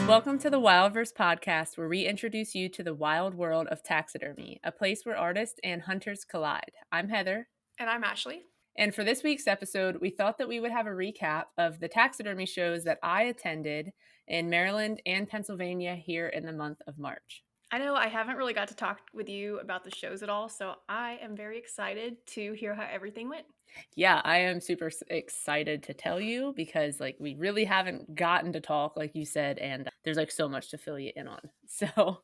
Welcome to the Wildverse podcast, where we introduce you to the wild world of taxidermy, a place where artists and hunters collide. I'm Heather. And I'm Ashley. And for this week's episode, we thought that we would have a recap of the taxidermy shows that I attended in Maryland and Pennsylvania here in the month of March. I know I haven't really got to talk with you about the shows at all, so I am very excited to hear how everything went. Yeah, I am super excited to tell you because we really haven't gotten to talk like you said, and there's so much to fill you in on. So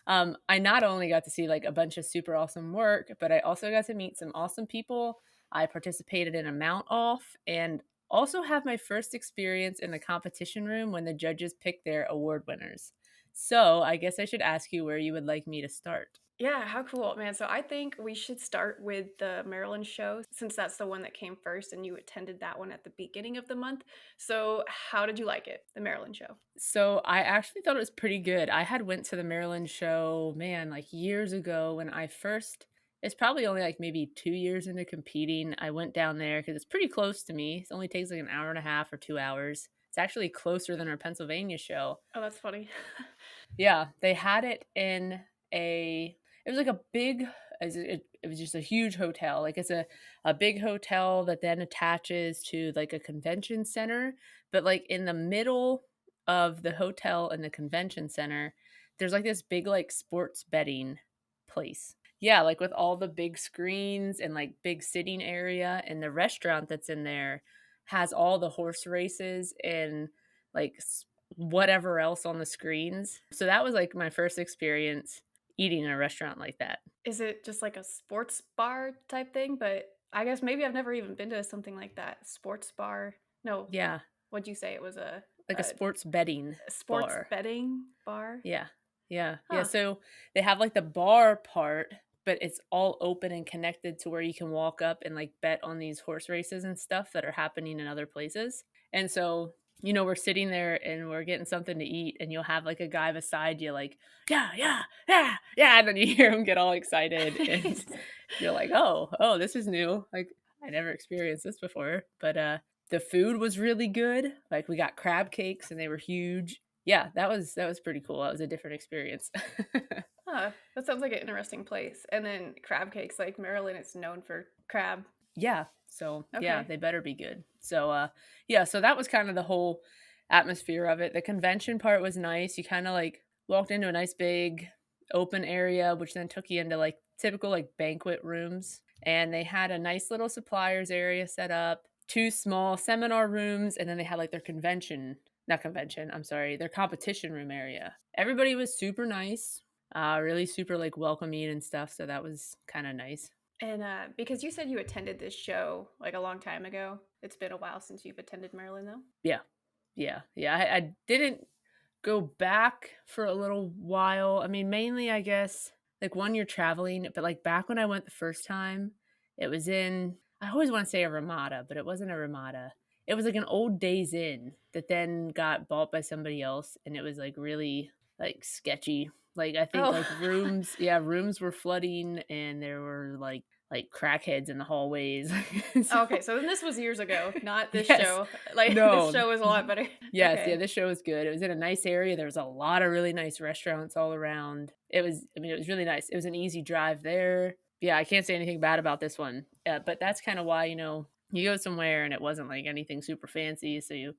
I not only got to see a bunch of super awesome work, but I also got to meet some awesome people. I participated in a mount off and also have my first experience in the competition room when the judges pick their award winners. So I guess I should ask you where you would like me to start. Yeah, how cool, man. So I think we should start with the Maryland show since that's the one that came first and you attended that one at the beginning of the month. So how did you like it, the Maryland show? So I actually thought it was pretty good. I had went to the Maryland show, man, years ago when I first it's probably only maybe 2 years into competing. I went down there cuz it's pretty close to me. It only takes an hour and a half or 2 hours. It's actually closer than our Pennsylvania show. Oh, that's funny. Yeah, they had it in a it was a big it was just a huge hotel. It's a big hotel that then attaches to a convention center, but in the middle of the hotel and the convention center, there's this big sports betting place. Yeah, with all the big screens and big sitting area, and the restaurant that's in there has all the horse races and like whatever else on the screens. So that was my first experience eating in a restaurant like that. Is it just like a sports bar type thing? But I guess maybe I've never even been to something like that. Sports bar? No, Yeah, what'd you say? It was like a a sports betting sports bar. betting bar? Yeah. Yeah. Yeah, Huh. so they have the bar part, but it's all open and connected to where you can walk up and bet on these horse races and stuff that are happening in other places. And so, we're sitting there and we're getting something to eat, and you'll have a guy beside you yeah, yeah, yeah, yeah, and then you hear him get all excited and you're like, "Oh, this is new. I never experienced this before." But the food was really good. We got crab cakes and they were huge. Yeah, that was pretty cool. That was a different experience. Huh, that sounds like an interesting place. And then crab cakes, like Maryland, it's known for crab. Yeah, so, yeah, Okay. they better be good. So, yeah, so that was kind of the whole atmosphere of it. The convention part was nice. You kinda, walked into a nice big open area, which then took you into, typical, banquet rooms, and they had a nice little suppliers area set up, 2 small seminar rooms, and then they had, their convention not convention, I'm sorry, their competition room area. Everybody was super nice, really super, welcoming and stuff, so that was kinda nice. And because you said you attended this show like a long time ago, it's been a while since you've attended Maryland, though. Yeah. Yeah, yeah, I didn't go back for a little while. I mean, mainly, I guess, one, you're traveling, but, back when I went the first time, it was in I always wanna say a Ramada, but it wasn't a Ramada. It was, an old Days Inn that then got bought by somebody else, and it was, really, sketchy. I think, Oh, rooms were flooding, and there were, crackheads in the hallways. okay. So So then this was years ago, not this yes. show. Like this No. show is a lot better. Yes, yeah, Okay. this show was good. It was in a nice area, there was a lot of really nice restaurants all around. It was really nice. It was an easy drive there. Yeah, I can't say anything bad about this one, but that's kinda why, you go somewhere and it wasn't, anything super fancy, so you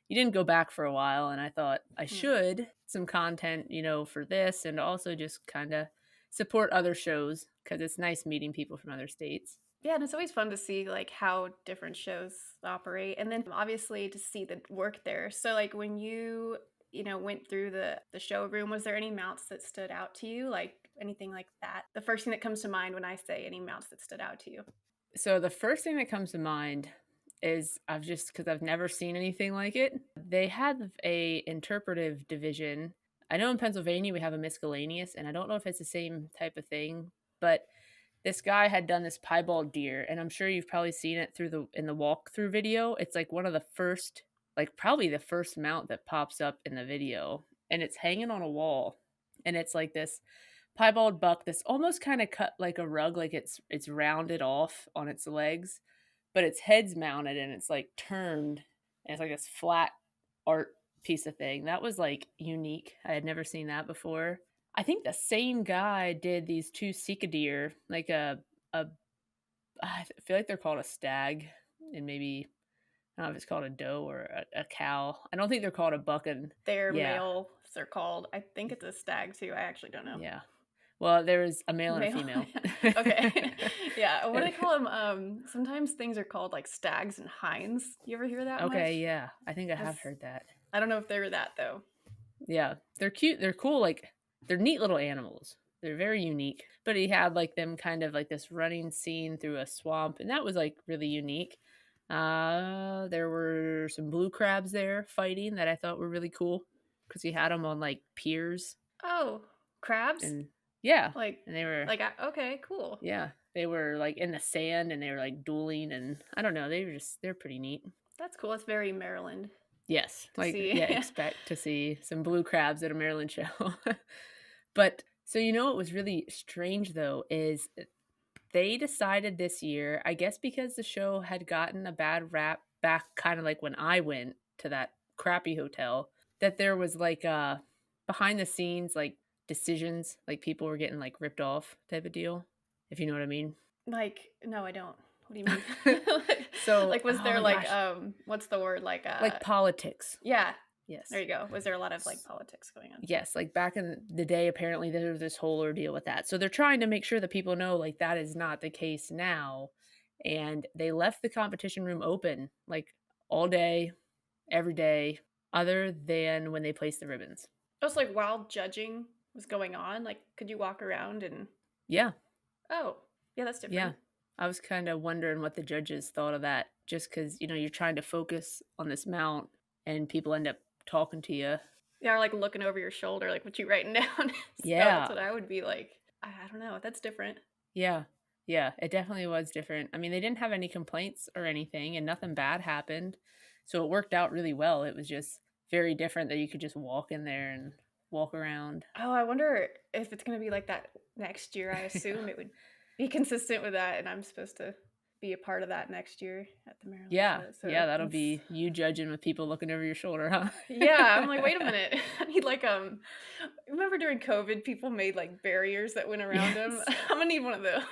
didn't go back for a while, and I thought I Hmm. should some content, for this, and also just kinda support other shows because it's nice meeting people from other states. Yeah, and it's always fun to see like how different shows operate, and then obviously to see the work there. So like when you went through the showroom, was there any mounts that stood out to you, like anything like that? The first thing that comes to mind when I say any mounts that stood out to you. So the first thing that comes to mind is I've just because I've never seen anything like it. They have a interpretive division. I know in Pennsylvania we have a miscellaneous, and I don't know if it's the same type of thing, but this guy had done this piebald deer, and I'm sure you've probably seen it through the in the walkthrough video. It's one of the first, probably the first mount that pops up in the video, and it's hanging on a wall, and it's this piebald buck that's almost kind of cut like a rug, it's rounded off on its legs, but its head's mounted and it's turned, and it's this flat art piece of thing. That was, like, unique. I had never seen that before. I think the same guy did these 2 sika deer, like a I feel like they're called a stag, and maybe I don't know if it's called a doe or a cow. I don't think they're called a buck and They're yeah, males, they're called. I think it's a stag too, I actually don't know. yeah. Well, there was a male and a Male? female. Okay. Yeah, what do they call them? Sometimes things are called, like, stags and hinds. You ever hear that Okay, much? yeah. I think I have That's heard that. I don't know if they were that, though. Yeah, they're cute, they're cool, like, they're neat little animals. They're very unique, but he had, like, them kind of like this running scene through a swamp, and that was, like, really unique. There were some blue crabs there fighting that I thought were really cool because he had them on, like, piers Oh, crabs? and yeah, Like and they were okay, cool. yeah, they were, like, in the sand, and they were, like, dueling, and I don't know, they're pretty neat. That's cool, it's very Maryland Yes, to like, see. yeah, expect to see some blue crabs at a Maryland show. But so you know what was really strange though is they decided this year, I guess because the show had gotten a bad rap back kinda like when I went to that crappy hotel, that there was like, behind the scenes, like, decisions, like, people were getting, like, ripped off type of deal, if you know what I mean? Like, no, I don't. What do you mean? So Like, was oh there, my like, gosh, what's the word? like politics. Yeah, there Yes. you go. Was there a lot of, like, politics going on? Yes, like, back in the day, apparently, there was this whole ordeal with that. So they're trying to make sure that people know, like, that is not the case now, and they left the competition room open, like, all day, every day, other than when they placed the ribbons. It was like while judging was going on, like, could you walk around and Yeah, oh, yeah, that's yeah. different. I was kinda wondering what the judges thought of that just because you're trying to focus on this mount, and people end up talking to you. Yeah, or, like, looking over your shoulder, like, "What you writing down?" So, that's Yeah. what I would be like. I don't know, that's different. Yeah. Yeah, it definitely was different. I mean, they didn't have any complaints or anything, and nothing bad happened, so it worked out really well. It was just very different that you could just walk in there and walk around. Oh, I wonder if it's gonna be like that next year. I assume it would be consistent with that, and I'm supposed to be a part of that next year at the Maryland Yeah, show, so yeah, that'll that's be you judging with people looking over your shoulder, huh? yeah, I'm like, "Wait a minute." I need, like, remember during COVID, people made, like, barriers that went around them. Yes. I'm gonna need one of those.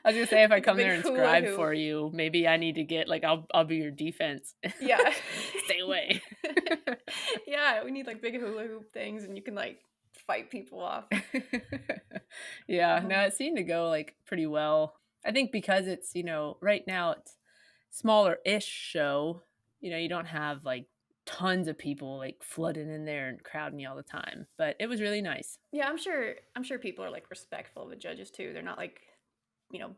I was gonna say if I Like a come big there and hula scribe hoop. for you, maybe I need to get like I'll be your defense. Yeah. Stay away. Yeah, we need, like, big hula hoop things, and you can, like, fight people off. Yeah, no, Oh. it seemed to go, like, pretty well. I think because it's, right now it's smaller-ish show, you don't have, like, tons of people, like, flooding in there and crowding you all the time, but it was really nice. Yeah, I'm sure people are, like, respectful of the judges too. They're not, like,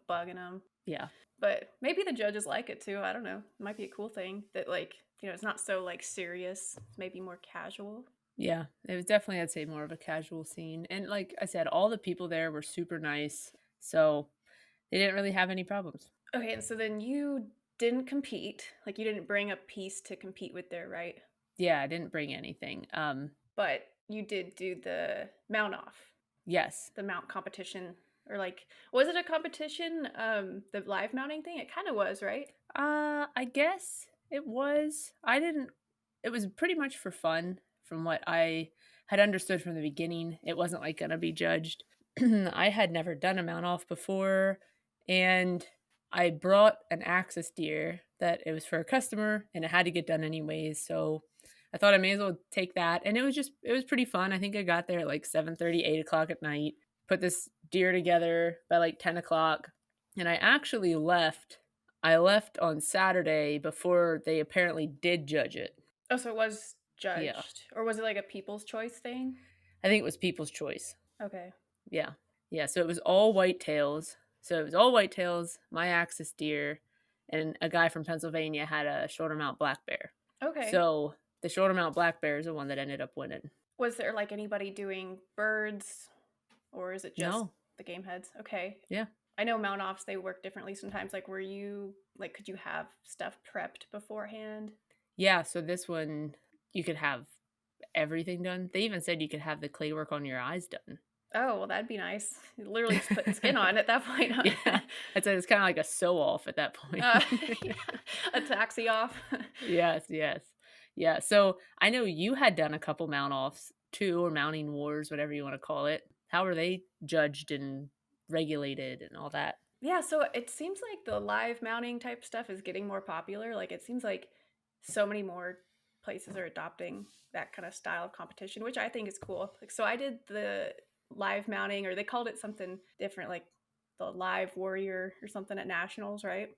bugging them. Yeah. But maybe the judges like it too, I don't know. It might be a cool thing that, like, it's not so, like, serious. It's maybe more casual. Yeah, it was definitely, I'd say, more of a casual scene, and like I said, all the people there were super nice, so they didn't really have any problems. Okay, and so then you didn't compete, like, you didn't bring a piece to compete with there, right? Yeah, I didn't bring anything. But you did do the mount off, Yes. the mount competition, or, like, was it a competition, the live mounting thing? It kinda was, right? I guess it was. I didn't it was pretty much for fun from what I had understood from the beginning. It wasn't, like, gonna be judged. I had never done a mount off before, and I brought an axis deer that it was for a customer, and it had to get done anyways, so I thought I may as well take that, and it was pretty fun. I think I got there at, like, 7:30, 8 o'clock at night, put this deer together by, like, 10 o'clock, and I left on Saturday before they apparently did judge it. Oh, so it was Yeah. judged, or was it, like, a people's choice thing? I think it was people's choice. Okay. Yeah. Yeah, so it was all whitetails. So it was all whitetails, my axis deer, and a guy from Pennsylvania had a shoulder mount black bear. Okay. So the shoulder mount black bear is the one that ended up winning. Was there, like, anybody doing birds, or is it just No. the game heads? Okay. Yeah. I know mount offs, they work differently sometimes, like, were you like, could you have stuff prepped beforehand? Yeah, so this one you could have everything done. They even said you could have the clay work on your eyes done. Oh, well, that'd be nice. You're literally just putting skin on at that point, huh? Yeah. I'd say it's kinda like a sew off at that point. Yeah, a taxi off. Yes, yes. Yeah, so I know you had done a couple mount offs too, or mounting wars, whatever you wanna call it. How are they judged and regulated and all that? Yeah, so it seems like the live mounting type stuff is getting more popular. Like it seems like so many more places are adopting that kind of style of competition, which I think is cool. Like so I did the live mounting or they called it something different like the live warrior or something at nationals, right?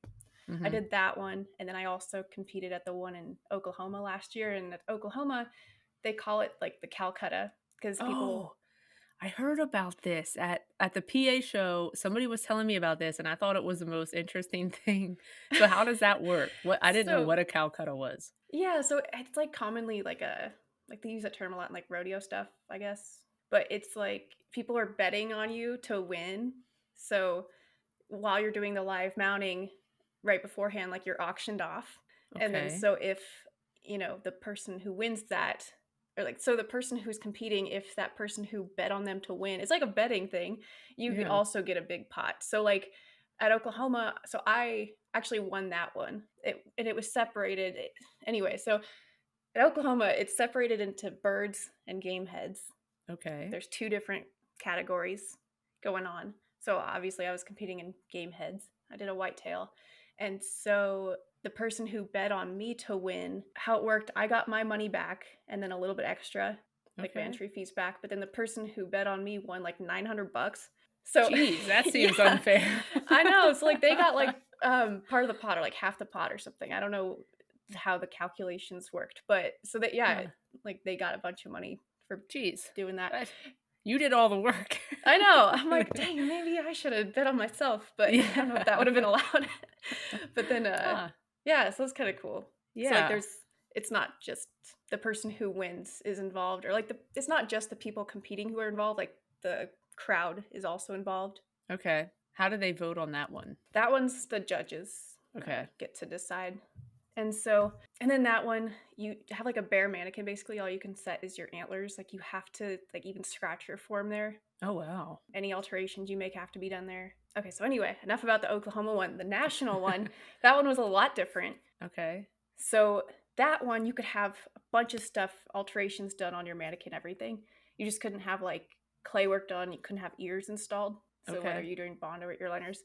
I Mhm. did that one and then I also competed at the one in Oklahoma last year and at Oklahoma they call it like the Calcutta because people Oh, I heard about this at the PA show. Somebody was telling me about this, and I thought it was the most interesting thing. So how does that work? What I didn't know so what a Calcutta was. yeah, so it's like commonly like a like they use that term a lot in like rodeo stuff, I guess. But it's like people are betting on you to win. So while you're doing the live mounting right beforehand, like you're auctioned off. And then Okay. so if, the person who wins that or like so the person who's competing, if that person who bet on them to win, it's like a betting thing, you Yeah. also get a big pot. So like at Oklahoma, so I actually won that one. And it was separated anyway. So at Oklahoma, it's separated into birds and game heads. Like Okay. there's two different categories going on. So obviously I was competing in game heads. I did a whitetail. And so the person who bet on me to win, how it worked, I got my money back and then a little bit extra, like my Okay. entry fees back. But then the person who bet on me won like $900. So Jeez, that seems yeah, unfair. I know. So like they got like part of the pot or like half the pot or something. I don't know how the calculations worked, but so that yeah, Huh. like they got a bunch of money for Jeez. doing that. That you did all the work. I know. I'm like, dang, maybe I should have bet on myself, but I don't know if that Yeah. would have been allowed. But then, Huh. yeah, so it's kind of cool. So like, Yeah. it's not just the person who wins is involved, or like it's not just the people competing who are involved. Like the crowd is also involved. Okay. How do they vote on that one? That one's the judges Okay. get to decide. And so, and then that one, you have like a bare mannequin. Basically, all you can set is your antlers. Like you have to like even scratch your form there. Oh, wow. Any alterations you make have to be done there. Okay, so anyway, enough about the Oklahoma one. The national one, that one was a lot different. Okay. So that one, you could have a bunch of stuff, alterations done on your mannequin, everything. You just couldn't have like clay work done. You couldn't have ears installed. So whether Okay. you're doing bond or earliners.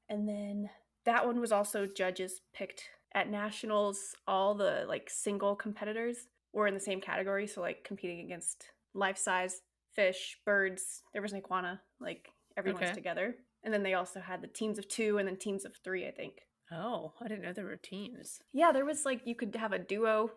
And then that one was also judges picked at nationals. All the like single competitors were in the same category. So like competing against life size fish, birds. There was an iguana. Like everyone's Okay. together. And then they also had the teams of two and then teams of three, I think. Oh, I didn't know there were teams. Yeah, there was like you could have a duo.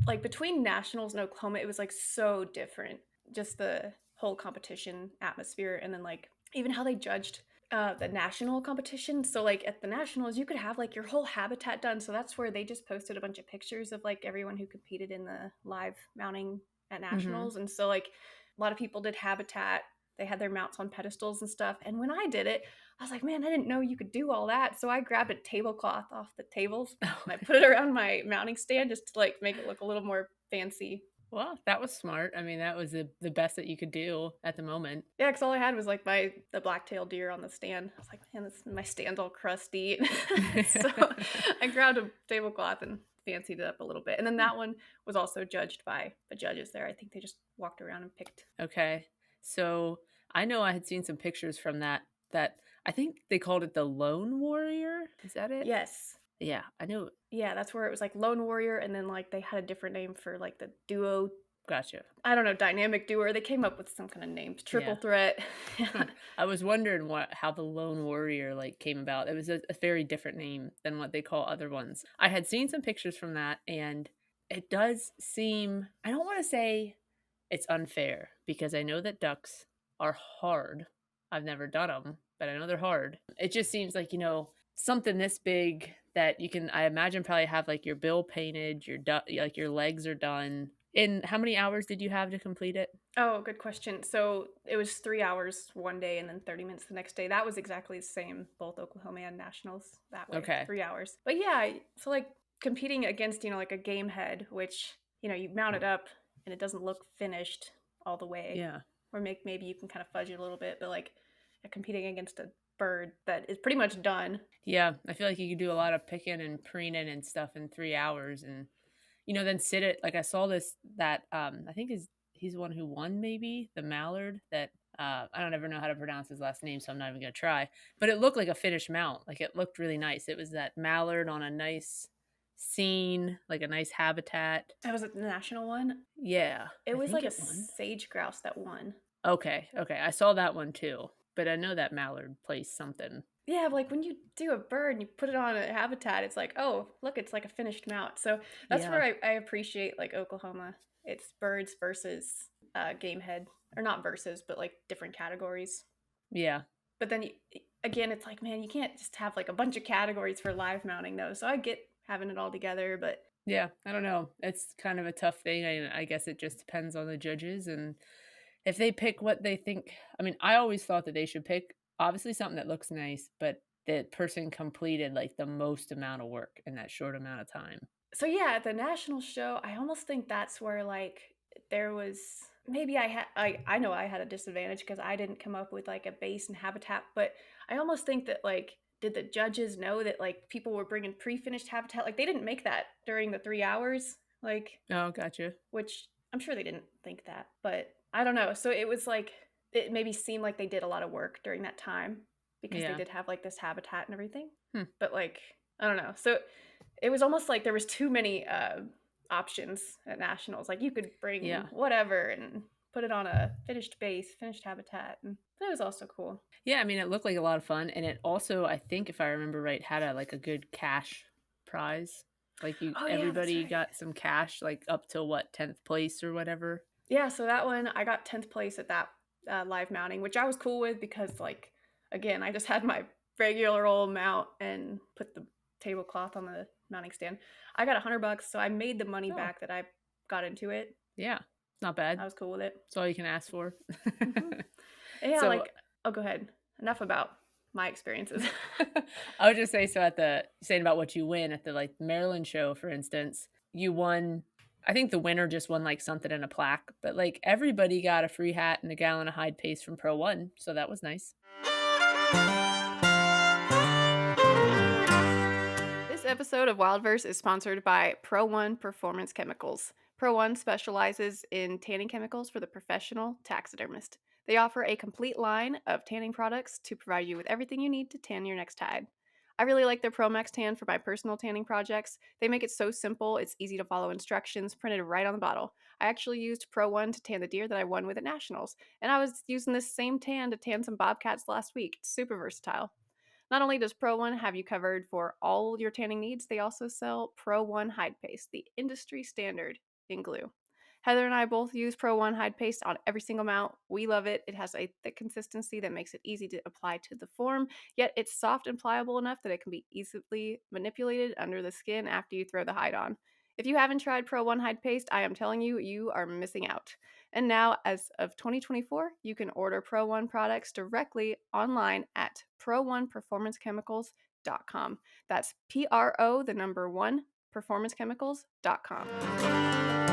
Like between nationals and Oklahoma, it was like so different. Just the whole competition atmosphere, and then like even how they judged the national competition. So like at the nationals, you could have like your whole habitat done. So that's where they just posted a bunch of pictures of like everyone who competed in the live mounting at Mhm. nationals, and so like a lot of people did habitat. They had their mounts on pedestals and stuff. And when I did it, I was like, man, I didn't know you could do all that. So I grabbed a tablecloth off the tables and I put it around my mounting stand just to like make it look a little more fancy. Well, that was smart. I mean, that was the best that you could do at the moment. Yeah, because all I had was like the black-tailed deer on the stand. I was like, man, my stand's all crusty. So I grabbed a tablecloth and fancied it up a little bit. And then that one was also judged by the judges there. I think they just walked around and picked. Okay. So, I know I had seen some pictures from that I think they called it the Lone Warrior? Is that it? Yes. Yeah, I knew. Yeah, that's where it was like Lone Warrior, and then like they had a different name for like the duo. Gotcha. I don't know, dynamic duo. They came up with some kind of names. Triple Yeah. threat. I was wondering how the Lone Warrior, like, came about. It was a very different name than what they call other ones. I had seen some pictures from that, and it does seem I don't wanna say it's unfair because I know that ducks are hard. I've never done them, but I know they're hard. It just seems like, something this big that you can, I imagine, probably have, like, your bill painted, like, your legs are done. In how many hours did you have to complete it? Oh, good question. So it was 3 hours one day and then 30 minutes the next day. That was exactly the same, both Oklahoma and Nationals that way, Okay. 3 hours. But yeah, so like competing against, like a game head, which, you mount it up and it doesn't look finished all the way. Yeah. Or maybe you can kind of fudge it a little bit, but like competing against a bird that is pretty much done. Yeah, I feel like you could do a lot of picking and preening and stuff in 3 hours, and then sit it like I saw this that I think he's the one who won maybe the mallard that I don't ever know how to pronounce his last name, so I'm not even gonna try. But it looked like a finished mount. Like it looked really nice. It was that mallard on a nice scene, like a nice habitat. That was it the national one? Yeah, It I was think like a it won. sage grouse that won. Okay, okay. I saw that one too. But I know that mallard placed something. Yeah, like, when you do a bird and you put it on a habitat, it's like, "Oh, look, it's like a finished mount." So, that's where Yeah. I appreciate, like, Oklahoma. It's birds versus, game head, or not versus, but, like, different categories. Yeah. But then again, it's like, man, you can't just have, like, a bunch of categories for live mounting though, so I get having it all together, but Yeah, I don't know. It's kind of a tough thing. I guess it just depends on the judges and if they pick what they think. I mean, I always thought that they should pick obviously something that looks nice, but the person completed like the most amount of work in that short amount of time. so yeah, at the national show, I almost think that's where, like, there was maybe I know I had a disadvantage because I didn't come up with, like, a base and habitat, but I almost think that, like, did the judges know that, like, people were bringing pre-finished habitat? Like, they didn't make that during the 3 hours, like, Oh, gotcha. which I'm sure they didn't think that, but I don't know. So it was like it maybe seemed like they did a lot of work during that time because they Yeah. did have like this habitat and everything. Hmm. But like I don't know. So it was almost like there was too many options at nationals. Like you could bring Yeah. whatever and put it on a finished base, finished habitat, and that was also cool. Yeah, I mean, it looked like a lot of fun, and it also, I think if I remember right, had a like a good cash prize. Like you Oh yeah, that's everybody right. got some cash like up to what, 10th place or whatever. Yeah, so that one I got 10th place at that live mounting, which I was cool with because, like, again, I just had my regular old mount and put the tablecloth on the mounting stand. I got $100, so I made the money Oh, back that I got into it. yeah. Not I bad. was cool with it. That's all you can ask for. Mhm. And yeah, So like, oh, go ahead. Enough about my experiences. I would just say so at the saying about what you win at the like Maryland show, for instance, you won. I think the winner just won like something in a plaque, but like everybody got a free hat and a gallon of Hyde paste from Pro One, so that was nice. This episode of Wildverse is sponsored by Pro One Performance Chemicals. Pro One specializes in tanning chemicals for the professional taxidermist. They offer a complete line of tanning products to provide you with everything you need to tan your next hide. I really like their Pro Max Tan for my personal tanning projects. They make it so simple, it's easy to follow instructions printed right on the bottle. I actually used Pro One to tan the deer that I won with at Nationals, and I was using this same tan to tan some bobcats last week. It's super versatile. Not only does Pro One have you covered for all your tanning needs, they also sell Pro One Hide Paste, the industry standard in glue. Heather and I both use Pro One Hide Paste on every single mount. We love it. It has a thick consistency that makes it easy to apply to the form, yet it's soft and pliable enough that it can be easily manipulated under the skin after you throw the hide on. If you haven't tried Pro One Hide Paste, I am telling you, you are missing out. And now, as of 2024, you can order Pro One products directly online at pro1performancechemicals.com. That's PRO, the number one, performancechemicals.com.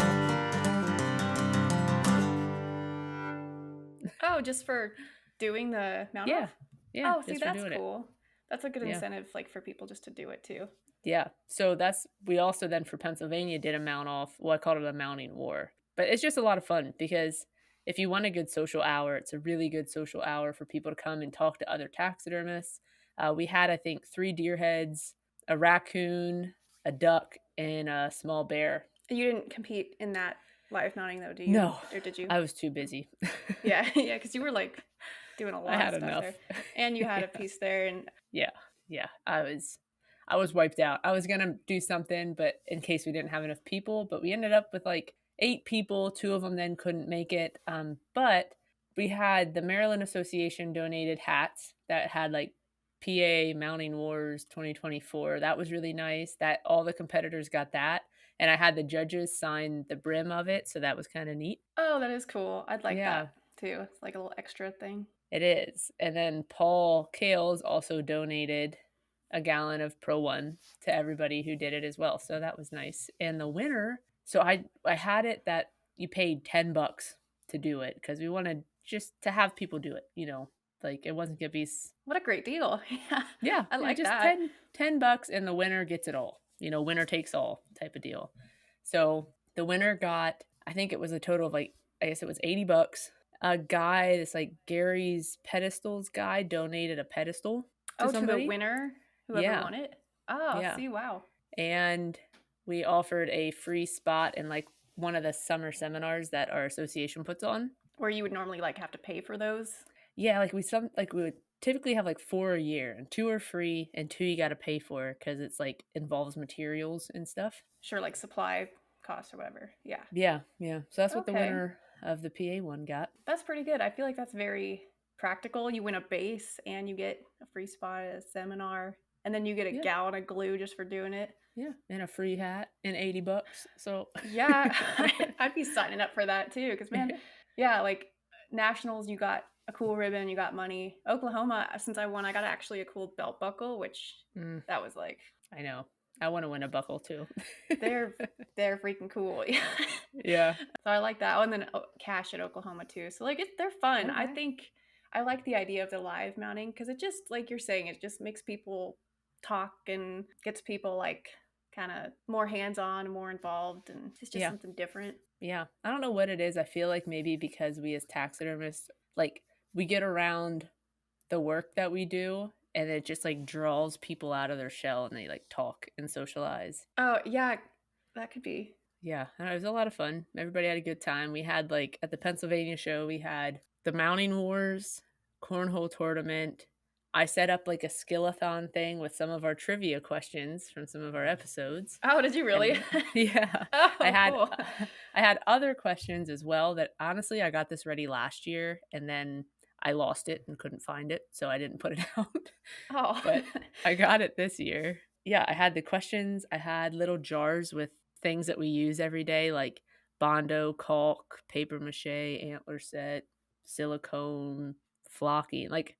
Oh, just for doing the mount Yeah. off? Yeah, Oh, see, just for that's doing it. cool. That's a good Yeah. incentive, like for people just to do it too. Yeah. So that's we also then for Pennsylvania did a mount off. Well, I called it a mounting war. But it's just a lot of fun because if you want a good social hour, it's a really good social hour for people to come and talk to other taxidermists. We had, I think, 3 deer heads, a raccoon, a duck, and a small bear. You didn't compete in that live mounting though, do you? No, Or did you? I was too busy. Yeah, yeah, because you were like doing a I lot of had stuff enough. there. And you had a Yeah. piece there and Yeah, yeah, I was wiped out. I was gonna do something, but in case we didn't have enough people, but we ended up with, like, 8 people, 2 of them then couldn't make it, but we had the Maryland Association donated hats that had, like, PA Mounting Wars 2024. That was really nice, that all the competitors got that, and I had the judges sign the brim of it, so that was kinda neat. oh, that is cool. I'd like Yeah. that too. It's like a little extra thing. It is, and then Paul Kales also donated a gallon of Pro One to everybody who did it as well, so that was nice, and the winner so I had it that you paid $10 to do it because we wanted just to have people do it, like, it wasn't gonna be s What a great deal. Yeah, yeah, I yeah, like just that. $10 and the winner gets it all, winner takes all type of deal. So the winner got, I think it was a total of like, I guess it was $80. A guy, this like Gary's pedestals guy, donated a pedestal to Oh, to the somebody. winner, whoever Yeah, won it? Oh, yeah. see, wow. And we offered a free spot in like one of the summer seminars that our association puts on. Where you would normally, like, have to pay for those? Yeah, we would typically have like 4 a year, and 2 are free and 2 you gotta pay for because it's like involves materials and stuff. Sure, like, supply costs or whatever. Yeah. Yeah, yeah. So that's what the Okay. winner of the PA one got. That's pretty good. I feel like that's very practical. You win a base and you get a free spot at a seminar, and then you get a Yeah, gallon of glue just for doing it. yeah, and a free hat and $80. So Yeah, I'd be signing up for that too. Because man, yeah, like nationals, you got a cool ribbon, you got money. Oklahoma, since I won, I got actually a cool belt buckle, which Mm, that was like I know. I wanna win a buckle too. they're they're freaking cool. Yeah. So I like that. Oh, and then cash at Oklahoma too. So like they're fun. I Okay. think I like the idea of the live mounting because it just like you're saying, it just makes people talk and gets people like kind of more hands on, more involved, and it's just Yeah. something different. Yeah. I don't know what it is. I feel like maybe because we as taxidermists, like, we get around the work that we do, and it just, like, draws people out of their shell, and they, like, talk and socialize. Oh yeah, that could be. Yeah, and it was a lot of fun. Everybody had a good time. We had, like, at the Pennsylvania show, we had the mounting wars, cornhole tournament. I set up, like, a Skillathon thing with some of our trivia questions from some of our episodes, Oh, did you really? and yeah, I Oh, had cool. I had other questions as well that honestly, I got this ready last year, and then I lost it and couldn't find it, so I didn't put it out, Oh, but I got it this year. Yeah, I had the questions, I had little jars with things that we use every day, like Bondo, caulk, paper mache, antler set, silicone, flocking, like,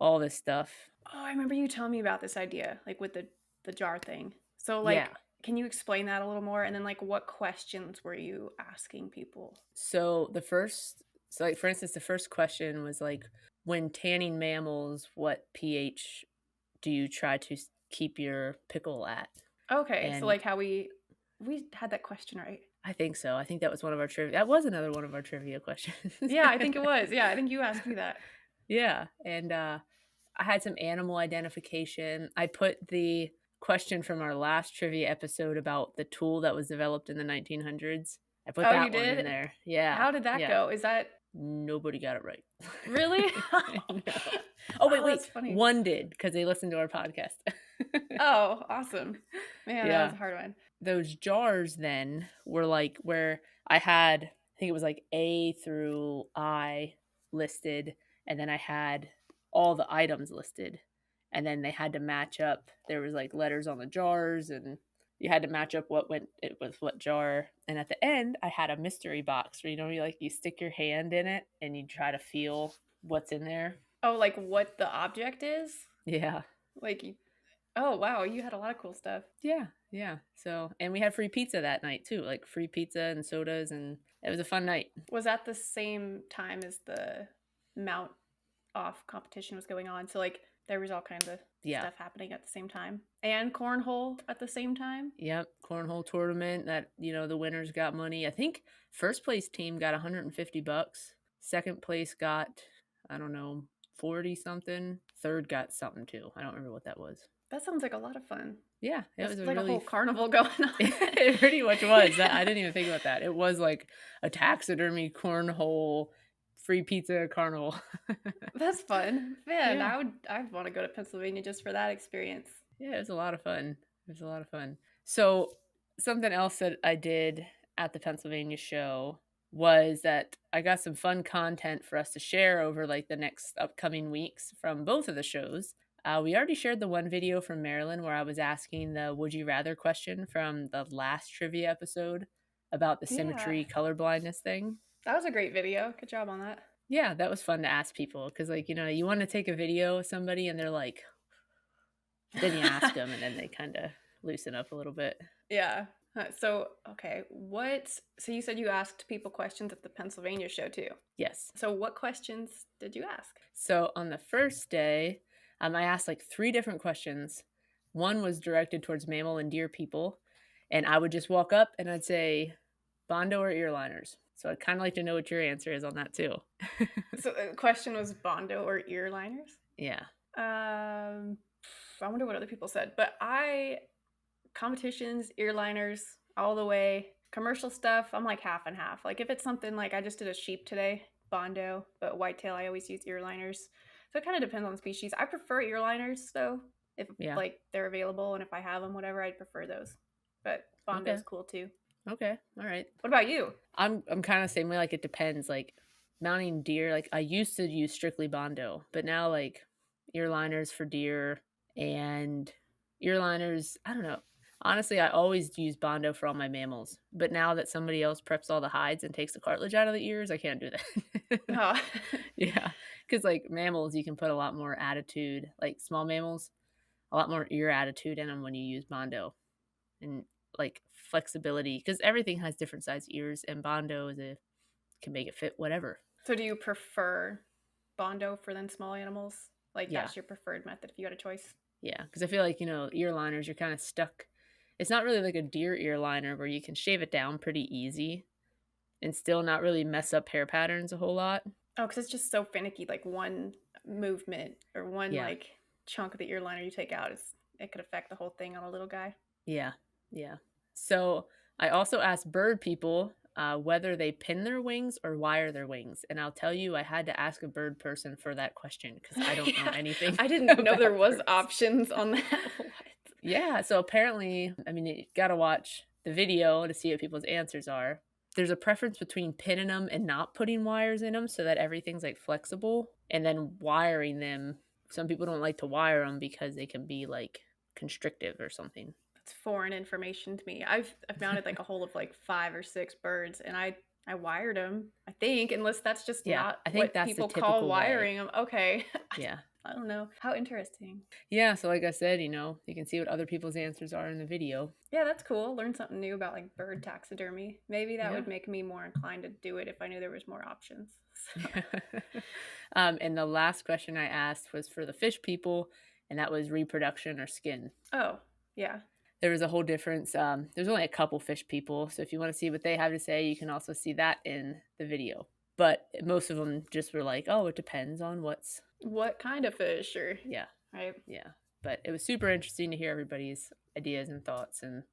all this stuff. oh, I remember you telling me about this idea, like with the jar thing. So Yeah. like, can you explain that a little more? And then like, what questions were you asking people? Like, for instance, the first question was, like, when tanning mammals, what pH do you try to keep your pickle at? Okay, so And like how we had that question right. I think so. I think that was one of our trivia that was another one of our trivia questions. Yeah, I think it was. Yeah, I think you asked me that. Yeah, and, I had some animal identification. I put the question from our last trivia episode about the tool that was developed in the 1900s. I put Oh, you that one in did? there. Yeah, How did that yeah. go? Is that Nobody got it right. really? No. Oh, wait, Oh, wait. that's funny. One did because they listened to our podcast. Oh, awesome. Man, that was Yeah. a hard one. Those jars then were, like, where I had I think it was, like, A through I listed, and then I had all the items listed, and then they had to match up. There was, like, letters on the jars, and you had to match up what went it with what jar, and at the end, I had a mystery box where, you stick your hand in it, and you try to feel what's in there. Oh, like what the object is? Yeah. Like you Oh, wow, you had a lot of cool stuff. Yeah, yeah. So, and we had free pizza that night too, like free pizza and sodas, and it was a fun night. Was that the same time as the mount off competition was going on? So like there was all kinds of Yeah. stuff happening at the same time. And cornhole at the same time? Yep. Cornhole tournament that, the winners got money. I think first place team got $150. Second place got, I don't know, 40 something. Third got something too. I don't remember what that was. That sounds like a lot of fun. Yeah, it That's was a like a really whole carnival going on. it pretty much was. That I didn't even think about that. It was like a taxidermy cornhole free pizza carnival. That's fun. Man, Yeah. I'd want to go to Pennsylvania just for that experience. Yeah, it was a lot of fun. It was a lot of fun. So, something else that I did at the Pennsylvania show was that I got some fun content for us to share over like the next upcoming weeks from both of the shows. We already shared the one video from Maryland where I was asking the would you rather question from the last trivia episode about the Yeah. symmetry colorblindness thing. That was a great video. Good job on that. Yeah, that was fun to ask people because, like, you want to take a video of somebody and they're like, then you ask them and then they kind of loosen up a little bit. Yeah. So, okay, so you said you asked people questions at the Pennsylvania show too. Yes. So, what questions did you ask? So on the first day, I asked like three different questions. One was directed towards mammal and deer people, And I would just walk up and I'd say, "Bondo or ear liners?" So I'd kinda like to know what your answer is on that too. So the question was Bondo or ear liners? Yeah. Um, I wonder what other people said, but I competitions, ear liners, all the way. Commercial stuff, I'm like half and half. Like if it's something like I just did a sheep today, Bondo, but whitetail, I always use ear liners. So it kind of depends on the species. I prefer ear liners though, if Yeah. like they're available and if I have them, whatever, I'd prefer those. But Okay. Bondo's cool too. Okay. Alright. What about you? I'm kinda same way, like, it depends, like, mounting deer, like, I used to use strictly Bondo, but now, like, ear liners for deer and ear liners I don't know. Honestly, I always use Bondo for all my mammals, but now that somebody else preps all the hides and takes the cartilage out of the ears, I can't do that. Oh. Yeah, because like, mammals, you can put a lot more attitude like, small mammals, a lot more ear attitude in them when you use Bondo and, like, flexibility because everything has different size ears, and Bondo is a can make it fit whatever. So do you prefer Bondo for then small animals? Like Yeah, that's your preferred method if you had a choice? yeah, because I feel like, ear liners, you're kinda stuck it's not really like a deer ear liner where you can shave it down pretty easy and still not really mess up hair patterns a whole lot. Oh, because it's just so finicky, like, one movement or one, Yeah, like, chunk of the ear liner you take out is it could affect the whole thing on a little guy. yeah, yeah. So, I also asked bird people, whether they pin their wings or wire their wings, and I'll tell you I had to ask a bird person for that question because I don't know Yeah, anything I didn't know there about was birds. options on that. What? Yeah, so apparently, I mean, you gotta watch the video to see what people's answers are. There's a preference between pinning them and not putting wires in them so that everything's, like, flexible, and then wiring them. Some people don't like to wire them because they can be, like, constrictive or something. That's foreign information to me. I've mounted, like, a whole of, like, 5 or 6 birds, and I wired them. I think, unless that's just Yeah, not I think what that's the people call typical way. wiring them. Okay. Yeah. I don't know. How interesting. Yeah, so like I said, you can see what other people's answers are in the video. Yeah, that's cool. Learn something new about like bird taxidermy. Maybe that Yeah. would make me more inclined to do it if I knew there was more options. So, And the last question I asked was for the fish people, and that was reproduction or skin. oh, yeah. There was a whole difference, there's only a couple fish people, so if you wanna see what they have to say, you can also see that in the video. But most of them just were like, "Oh, it depends on what's." What kind of fish or Yeah, right? yeah. But it was super interesting to hear everybody's ideas and thoughts and,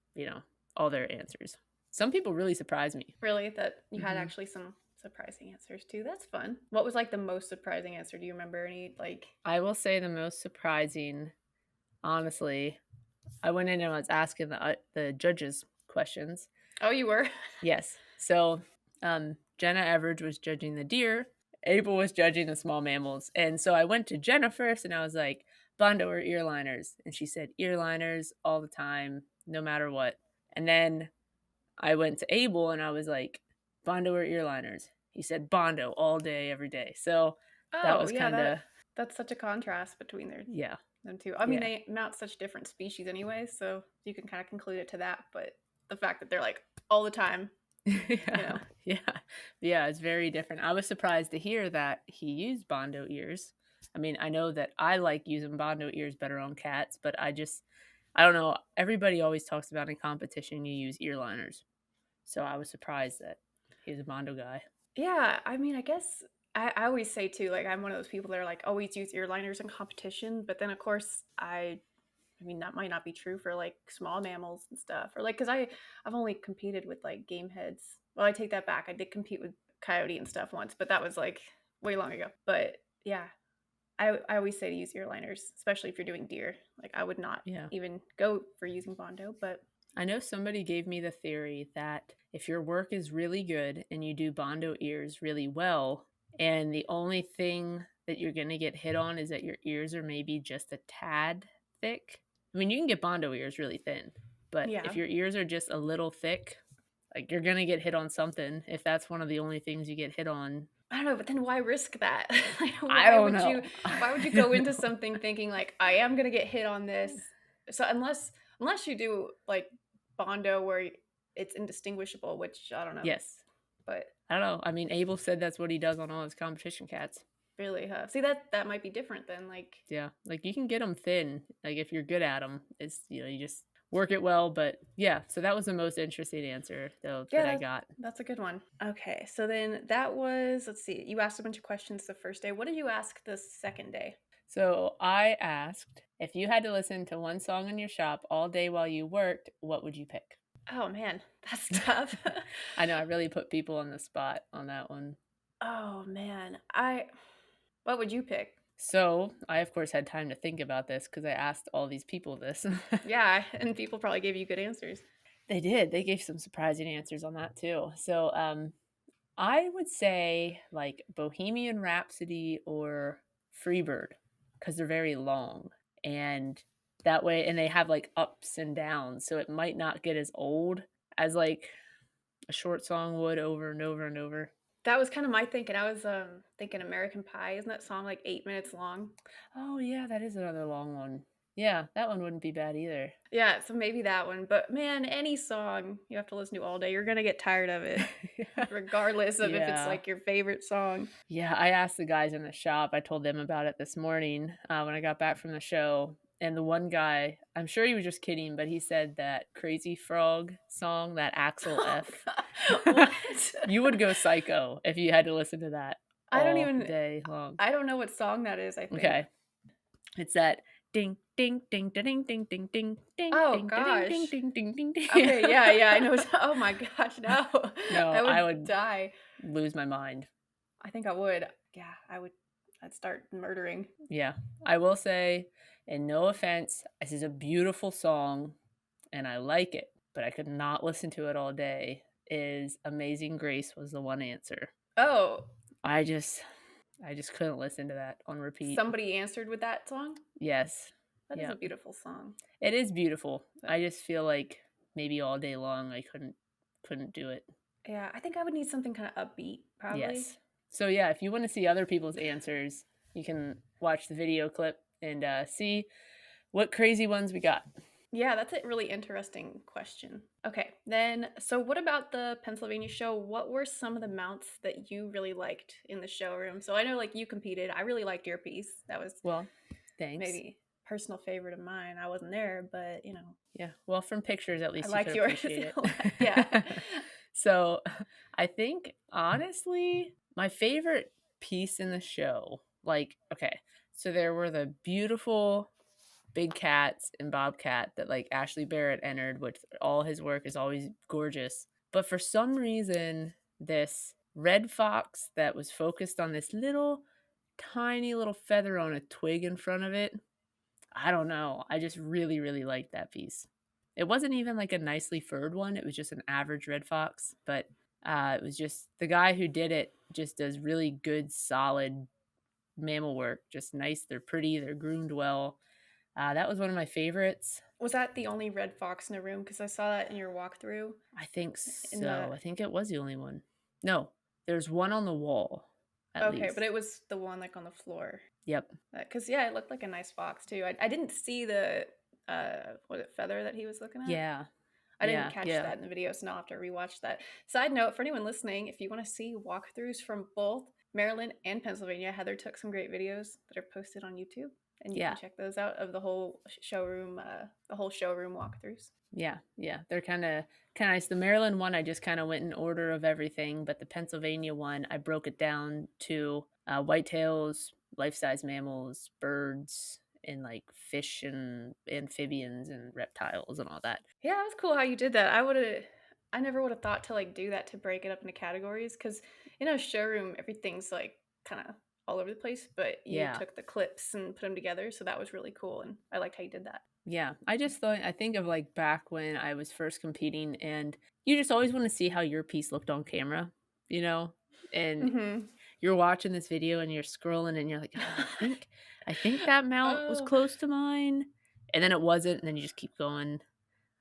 all their answers. Some people really surprised me. Really that you had Mhm. actually some surprising answers too. That's fun. What was like the most surprising answer? Do you remember any like I will say the most surprising, honestly, I went in and I was asking the judges questions. Oh, you were? Yes. So, Jenna Everidge was judging the deer, Abel was judging the small mammals, and so I went to Jenna first and I was like, "Bondo or ear liners?" And she said, "Ear liners all the time, no matter what." And then I went to Abel and I was like, "Bondo or ear liners?" He said, "Bondo all day, every day." So, that Oh, was yeah, that kinda that's such a contrast between yeah, them two. I mean, yeah. they mount such different species anyway, so you can kind of conclude it to that, but the fact that they're like all the time, you Yeah, know. yeah, yeah, it's very different. I was surprised to hear that he used Bondo ears. I mean, I know that I like using Bondo ears better on cats, but I don't know, everybody always talks about in competition you use ear liners. So I was surprised that he's a Bondo guy. Yeah, I mean, I guess I always say too, like I'm one of those people that are like always use ear liners in competition, but then of course I mean that might not be true for like small mammals and stuff. Or like because I've only competed with like game heads. Well, I take that back. I did compete with coyote and stuff once, but that was like way long ago. But yeah, I always say to use ear liners, especially if you're doing deer. Like I would not Yeah. even go for using Bondo, but I know somebody gave me the theory that if your work is really good and you do Bondo ears really well, and the only thing that you're going to get hit on is that your ears are maybe just a tad thick. I mean, you can get Bondo ears really thin, but if yeah. your ears are just a little thick, like you're going to get hit on something if that's one of the only things you get hit on. I don't know, but then why risk that? Like, I why don't would you know. why would you go into something thinking like I am gonna get hit on this? So unless you do like Bondo where it's indistinguishable, which I don't know, Yes. but I don't know. I mean, Abel said that's what he does on all his competition cats. really, see that might be different than like Yeah, like, you can get them thin, like, if you're good at them. It's you just work it well, but yeah, so that was the most interesting answer though that Yeah, I got. that's a good one. Okay, so then that was, let's see, you asked a bunch of questions the first day. What did you ask the second day? So I asked, if you had to listen to one song in your shop all day while you worked, what would you pick? Oh man, that's tough. I know I really put people on the spot on that one. Oh man, what would you pick? So I, of course, had time to think about this because I asked all these people this. Yeah, and people probably gave you good answers. They did. They gave some surprising answers on that too. So I would say like Bohemian Rhapsody or Freebird because they're very long and that way, and they have like ups and downs. So it might not get as old as like a short song would over and over and over. That was kind of my thinking. I was thinking American Pie. Isn't that song like 8 minutes long? Oh, yeah, that is another long one. Yeah, that one wouldn't be bad either. Yeah, so maybe that one. But man, any song you have to listen to all day, you're gonna get tired of it, regardless of if it's Yeah. like your favorite song. Yeah, I asked the guys in the shop. I told them about it this morning when I got back from the show. And the one guy, I'm sure he was just kidding, but he said that Crazy Frog song, that Axel Oh F. god. What? You would go psycho if you had to listen to that I don't all even day long. I don't know what song that is, I think. Okay. It's that ding ding ding da ding ding ding ding ding Oh ding da ding ding gosh. ding ding ding ding. Okay, yeah, yeah, I know oh my gosh, no. No, I I would would die. lose my mind. I think I would. Yeah, I'd start murdering. Yeah. I will say, and no offense, this is a beautiful song and I like it, but I could not listen to it all day. Is Amazing Grace was the one answer. Oh, I just I just couldn't listen to that on repeat. somebody answered with that song? Yes. That is Yeah. a beautiful song. It is beautiful. But I just feel like maybe all day long I couldn't do it. yeah, I think I would need something kind of upbeat, probably. Yes. So yeah, if you want to see other people's answers, you can watch the video clip and see what crazy ones we got. Yeah, that's a really interesting question. Okay, then, so what about the Pennsylvania show? What were some of the mounts that you really liked in the showroom? So I know, like, you competed. I really liked your piece. That was Well, thanks. maybe personal favorite of mine. I wasn't there, but Yeah. Well, from pictures, at I least you liked could yours. appreciate Yeah. it. So I think, honestly, my favorite piece in the show, like, okay, so there were the beautiful big cats and bobcat that like Ashley Barrett entered, which all his work is always gorgeous. But for some reason, this red fox that was focused on this little tiny little feather on a twig in front of it, I don't know. I just really, really liked that piece. It wasn't even like a nicely furred one. It was just an average red fox, but it was just the guy who did it just does really good, solid mammal work. Just nice. They're pretty. They're groomed well. That was one of my favorites. Was that the only red fox in the room? Because I saw that in your walkthrough I think in the so. I think it was the only one. No, there's one on the wall, at okay, but least. it was the one like on the floor. Yep. Because yeah, it looked like a nice fox too. I didn't see the was it feather that he was looking at? Yeah. I didn't Yeah. catch Yeah. that in the video, so now I'll have to rewatch that. Side note for anyone listening, if you want to see walkthroughs from both Maryland and Pennsylvania, Heather took some great videos that are posted on YouTube, and you can Yeah. check those out of the whole showroom walkthroughs. Yeah, yeah, they're kinda nice. The Maryland one, I just kinda went in order of everything, but the Pennsylvania one, I broke it down to, whitetails, life-size mammals, birds, and, like, fish and amphibians and reptiles and all that. Yeah, that was cool how you did that. I never would have thought to like do that to break it up into categories because in a showroom everything's like kind of all over the place, but you Yeah, took the clips and put them together, so that was really cool, and I liked how you did that. yeah, I think of, like, back when I was first competing, and you just always wanna see how your piece looked on camera, you know? And Hmm. you're watching this video and you're scrolling and you're like, "Oh, I think that mount was Oh, close to mine." And then it wasn't, and then you just keep going.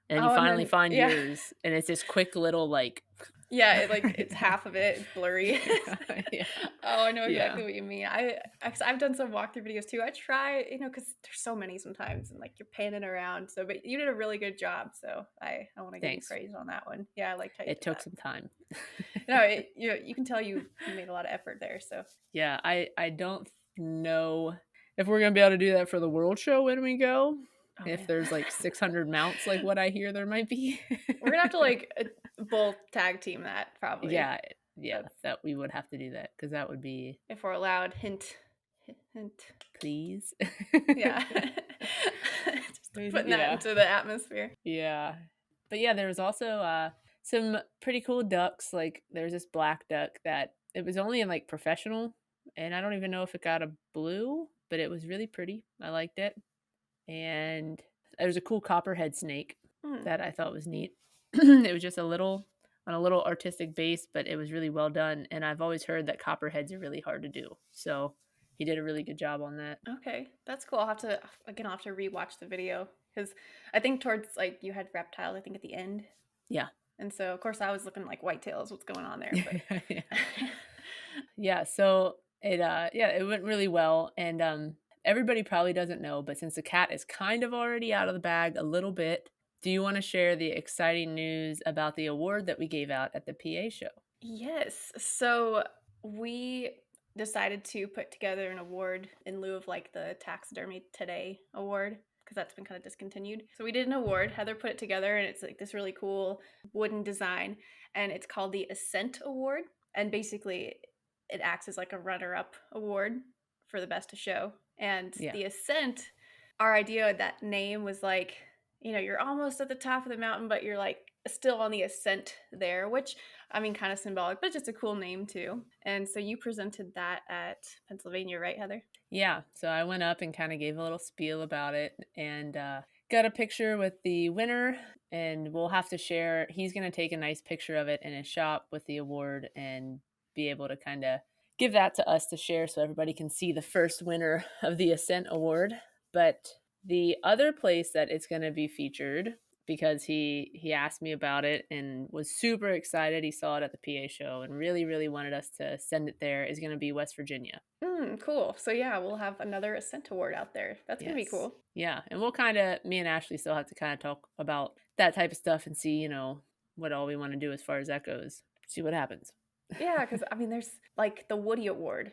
And then you oh, and finally then find yeah, yours, and it's this quick little like yeah, it's half of it, it's blurry. Yeah, yeah, Oh, I know yeah. exactly what you mean. I've done some walkthrough videos too. I try, because there's so many sometimes, and like you're panning around. So, but you did a really good job. So I want to give you Thanks. praise on that one. Yeah, I liked how you It did took that. some time. No, you can tell you made a lot of effort there. So Yeah, I don't know if we're gonna be able to do that for the world show when we go. Oh, if man. there's like 600 mounts like what I hear there might be. We're gonna have to, like, both tag team that probably. Yeah, yeah, That's that we would have to do that because that would be if we're allowed. Hint. Hint. please. Yeah. Just putting that Yeah, into the atmosphere. yeah. But yeah, there was also, some pretty cool ducks, like, there's this black duck that it was only in, like, professional, and I don't even know if it got a blue, but it was really pretty, I liked it, and there was a cool copperhead snake Mm, that I thought was neat. It was just a little on a little artistic base, but it was really well done, and I've always heard that copperheads are really hard to do, so he did a really good job on that. okay, that's cool. I'll have to rewatch the video because I think towards, like, you had reptiles, I think, at the end, Yeah. and so, of course, I was looking like whitetails, what's going on there, but Yeah. Yeah, so yeah, it went really well, and, everybody probably doesn't know, but since the cat is kind of already out of the bag a little bit, do you wanna share the exciting news about the award that we gave out at the PA show? Yes. So we decided to put together an award in lieu of like the Taxidermy Today award because that's been kind of discontinued. So we did an award. Heather put it together and it's like this really cool wooden design and it's called the Ascent Award. And basically it acts as like a runner-up award for the best of show. And Yeah. the Ascent, our idea of that name was like, you're almost at the top of the mountain, but you're like still on the ascent there, which I mean, kind of symbolic, but just a cool name too. And so you presented that at Pennsylvania, right, Heather? Yeah, so I went up and kinda gave a little spiel about it and, got a picture with the winner, and we'll have to share he's gonna take a nice picture of it in his shop with the award and be able to kinda give that to us to share so everybody can see the first winner of the Ascent Award. But the other place that it's gonna be featured, because he asked me about it and was super excited, he saw it at the PA show and really, really wanted us to send it there, is gonna be West Virginia. Cool. So yeah, we'll have another Ascent Award out there. That's gonna be Yes. cool. Yeah, and we'll kinda me and Ashley still have to kinda talk about that type of stuff and see, what all we wanna do as far as that goes. See what happens. Yeah, because I mean, there's like the Woody Award.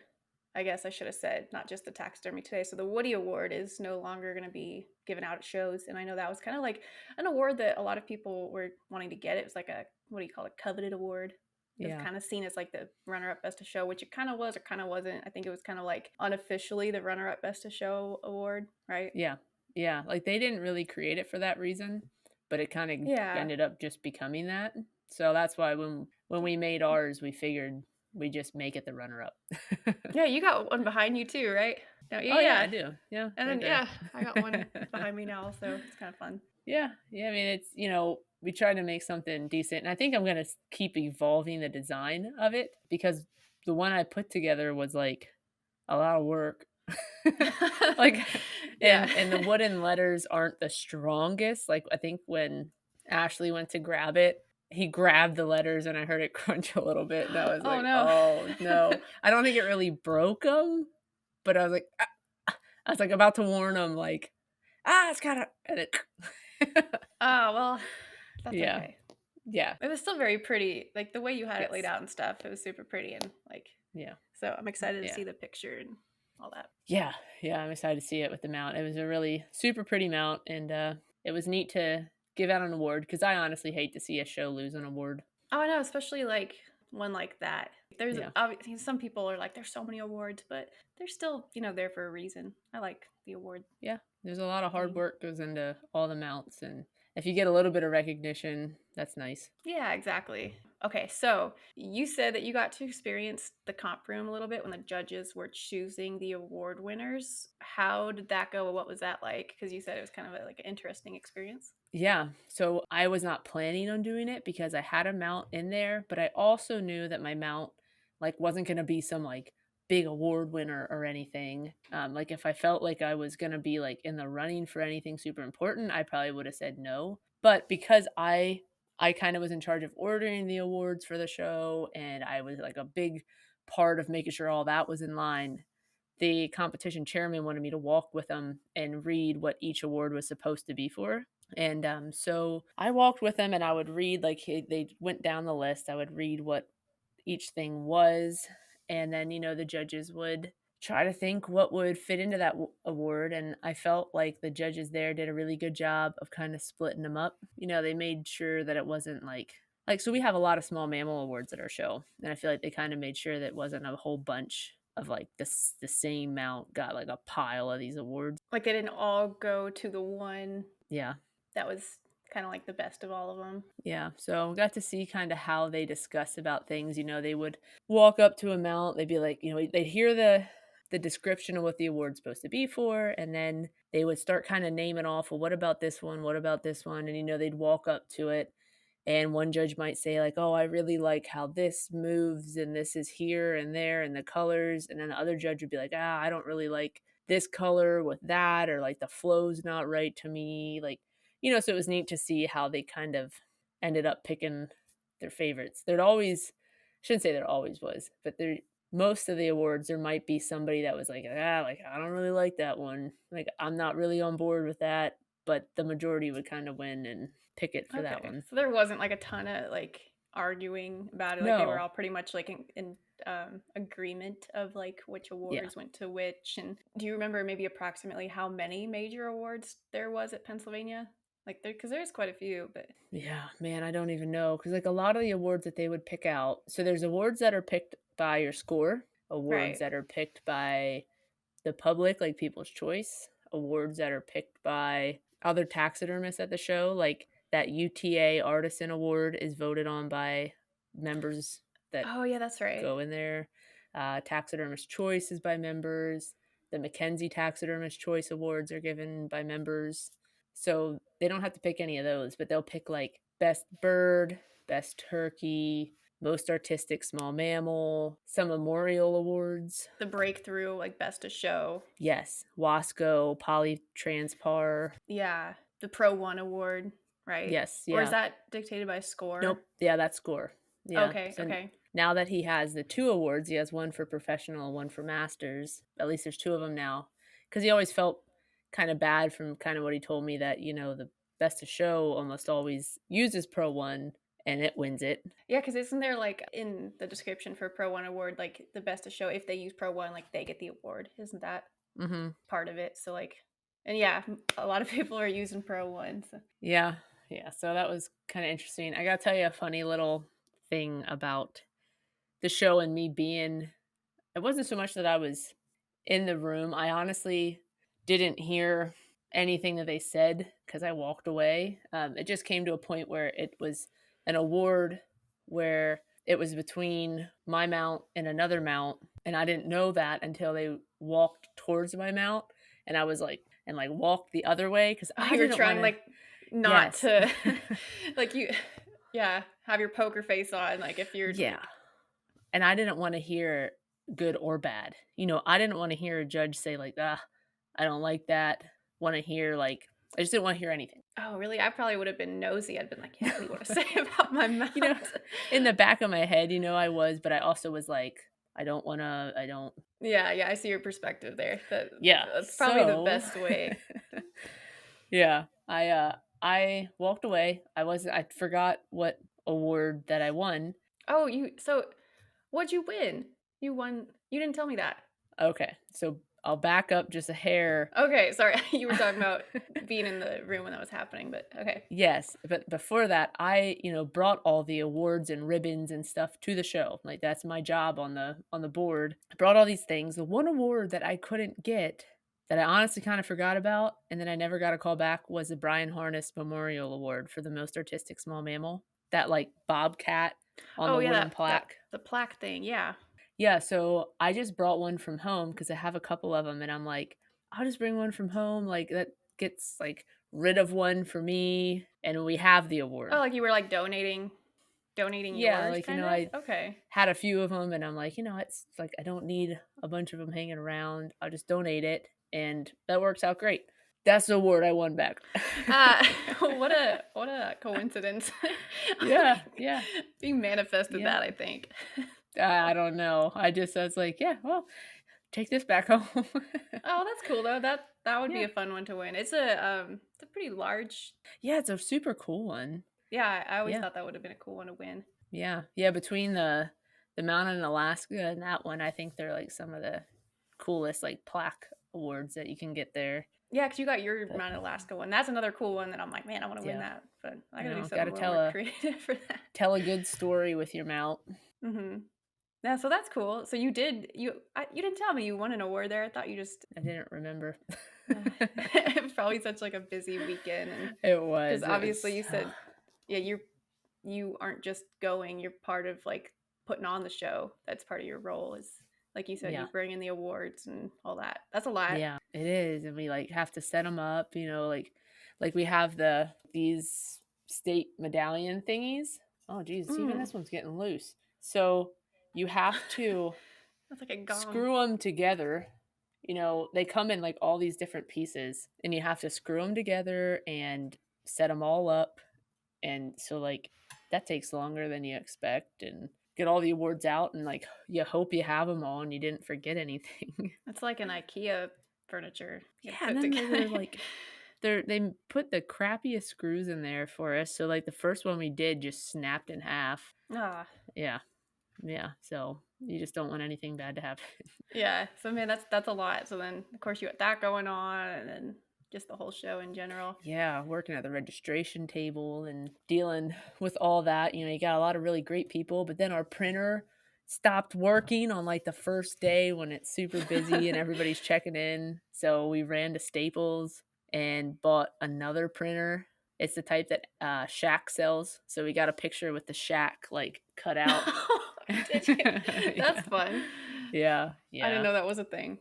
I guess I should have said not just the Taxidermy Today. So the Woody Award is no longer going to be given out at shows, and I know that was kind of like an award that a lot of people were wanting to get. It was like a what do you call it, coveted award. It was Yeah. kind of seen as like the runner-up best of show, which it kind of was or kind of wasn't. I think it was kind of like unofficially the runner-up best of show award, right? Yeah. Yeah, like, they didn't really create it for that reason, but it kinda Yeah. ended up just becoming that. So that's why when we made ours, we figured we just make it the runner up. Yeah, you got one behind you too, right? No, yeah, Oh, yeah, I yeah. do. Yeah, And right then there. yeah, I got one behind me now, so it's kind of fun. Yeah, yeah, I mean, it's we try to make something decent, and I think I'm gonna keep evolving the design of it because the one I put together was, like, a lot of work. Like, Yeah. and the wooden letters aren't the strongest, like, I think when Ashley went to grab it, he grabbed the letters and I heard it crunch a little bit, and I was Oh, like, no. "Oh, no." I don't think it really broke them, but I was like, "Ah, ah." I was, like, about to warn him, like, "Ah, it's kinda" and it Oh, well, that's Yeah, okay. yeah, It was still very pretty, like, the way you had it laid yes, out and stuff, it was super pretty and, like yeah, so I'm excited to yeah. see the picture and all that. Yeah, yeah, I'm excited to see it with the mount. It was a really super pretty mount, and, it was neat to give out an award because I honestly hate to see a show lose an award. Oh, I know, especially, like, one like that. There's Yeah, obviously some people are like, "There's so many awards," but they're still, there for a reason. I like the award yeah, there's a lot of hard theme. work goes into all the mounts, and if you get a little bit of recognition, that's nice. Yeah, exactly. Okay, so you said that you got to experience the comp room a little bit when the judges were choosing the award winners. How did that go? What was that like? Because you said it was kind of like an interesting experience. Yeah, so I was not planning on doing it because I had a mount in there, but I also knew that my mount, like, wasn't gonna be some, like, big award winner or anything. Like, if I felt like I was gonna be, like, in the running for anything super important, I probably would have said no. But because I kinda was in charge of ordering the awards for the show, and I was, like, a big part of making sure all that was in line, the competition chairman wanted me to walk with them and read what each award was supposed to be for. And so I walked with them and I would read, like, they went down the list. I would read what each thing was. And then, the judges would try to think what would fit into that award, and I felt like the judges there did a really good job of kind of splitting them up. They made sure that it wasn't so we have a lot of small mammal awards at our show, and I feel like they kind of made sure that it wasn't a whole bunch of like the same mount got like a pile of these awards. Like, they didn't all go to the one Yeah. that was kinda like the best of all of them. Yeah, so got to see kind of how they discuss about things. They would walk up to a mount, they'd be like, they'd hear the description of what the award's supposed to be for, and then they would start kind of naming off, well, what about this one? What about this one? And they'd walk up to it, and one judge might say like, "Oh, I really like how this moves and this is here and there and the colors." And then the other judge would be like, "Ah, I don't really like this color with that, or like the flow's not right to me." So it was neat to see how they kind of ended up picking their favorites. There'd always shouldn't say there always was, but there most of the awards there might be somebody that was like, "Ah, like I don't really like that one. Like I'm not really on board with that." But the majority would kind of win and pick it for that Okay. one. So there wasn't, like, a ton of, like, arguing about it, like, they were No. all pretty much, like, agreement of, like, which Yeah. awards went to which, and do you remember maybe approximately how many major awards there was at Pennsylvania? Like, because there's quite a few, but Yeah, man, I don't even know because like a lot of the awards that they would pick out. So there's awards that are picked by your score, awards right. that are picked by the public, like People's Choice, awards that are picked by other taxidermists at the show, like that UTA Artisan Award is voted on by members that Oh, yeah, that's right. go in there. Taxidermist Choice is by members. The Mackenzie Taxidermist Choice Awards are given by members. So they don't have to pick any of those, but they'll pick like best bird, best turkey, most artistic small mammal, some memorial awards. The breakthrough, like, best of show. Yes, Wasco, Polytranspar. Yeah, the Pro One award, right? Yes, Or is yeah. that dictated by score? Nope. Yeah, that's score. Yeah. Okay, So okay. now that he has the 2 awards, he has one for professional, one for masters. At least there's 2 of them now. Because he always felt kinda bad from kinda what he told me that, the best of show almost always uses Pro 1 and it wins it. Yeah, because 'cause isn't there, like, in the description for Pro One award, like, the best of show, if they use Pro One, like, they get the award. Isn't that Mhm. part of it? So, like, and yeah, a lot of people are using Pro One, so Yeah. Yeah, so that was kinda interesting. I gotta tell you a funny little thing about the show and me being it wasn't so much that I was in the room. I honestly didn't hear anything that they said because I walked away. It just came to a point where it was an award where it was between my mount and another mount, and I didn't know that until they walked towards my mount, and I was like and like walked the other way because oh, I you were didn't want trying, to. like, not Yes, to like, you yeah, have your poker face on, like, if you're, yeah, like and I didn't want to hear good or bad. I didn't want to hear a judge say like, "Ah, I don't like that." Want to hear like I just didn't want to hear anything. oh, really? I probably would've been nosy. I'd been like, "Yeah, what do you wanna say about my you know, mount?" in the back of my head, I was, but I also was like, I don't. Yeah, yeah, I see your perspective there. Yeah. That's probably the So, best way. yeah, I walked away. I forgot what award that I won. Oh, what'd you win? You didn't tell me that. Okay, so I'll back up just a hair. Okay, sorry. You were talking about being in the room when that was happening, but okay. Yes, but before that, I, brought all the awards and ribbons and stuff to the show. Like that's my job on the board. I brought all these things. The one award that I couldn't get that I honestly kind of forgot about and then I never got a call back was the Brian Harness Memorial Award for the most artistic small mammal. That like bobcat on Oh, the yeah, wooden that plaque. the plaque thing, yeah. Yeah, so I just brought one from home because I have a couple of them, and I'm like, "I'll just bring one from home, like, that gets, like, rid of one for me, and we have the Oh, award." like you were, like, donating Yeah, yours, like, kind of? I Okay. had a few of them, and I'm like, it's like, I don't need a bunch of them hanging around, I'll just donate it, and that works out great. That's the award I won back. Uh, what a coincidence. Yeah, yeah, You manifested yeah. that, I think. I don't know, I was like, "Yeah, well, take this back home." Oh, that's cool though. That would be Yeah. a fun one to win. It's a pretty large. Yeah, it's a super cool one. Yeah, I always Yeah. thought that would have been a cool one to win. Yeah, yeah, between the mountain in Alaska and that one, I think they're, like, some of the coolest like plaque awards that you can get there. Yeah, because you got your But Mount Alaska one. That's another cool one that I'm like, "Man, I wanna win yeah, that," but I you gotta do know, something gotta a little more creative for that. tell a good story with your mount. Mhm. Yeah, so that's cool. So you didn't tell me you won an award there. I thought you just I didn't remember. it was probably such, like, a busy weekend, and It because was, it obviously was you said yeah, you aren't just going, you're part of, like, putting on the show. That's part of your role is like you said, you yeah. bring in the awards and all that. That's a lot. Yeah, it is, and we, like, have to set them up, you know, like, we have these state medallion thingies. Oh, geez, even Mm. this one's getting loose. So, you have to That's like a gong. screw them together. You know, they come in, like, all these different pieces, and you have to screw them together and set them all up, and so, like, that takes longer than you expect, and get all the awards out, and, like, you hope you have them all and you didn't forget anything. It's like an IKEA furniture you Yeah, gotta and put then they were, together. like they put the crappiest screws in there for us, so, like, the first one we did just snapped in half. Ah, Yeah, yeah, so you just don't want anything bad to happen. yeah. So, man, that's a lot. So then, of course, you got that going on and then just the whole show in general. Yeah, working at the registration table and dealing with all that, you know, you got a lot of really great people, but then our printer stopped working on, like, the first day when it's super busy and everybody's checking in, so we ran to Staples and bought another printer. It's the type that, Shack sells, so we got a picture with the shack, like, cut out. Did you? That's Yeah. fun. Yeah, I didn't yeah. know that was a thing.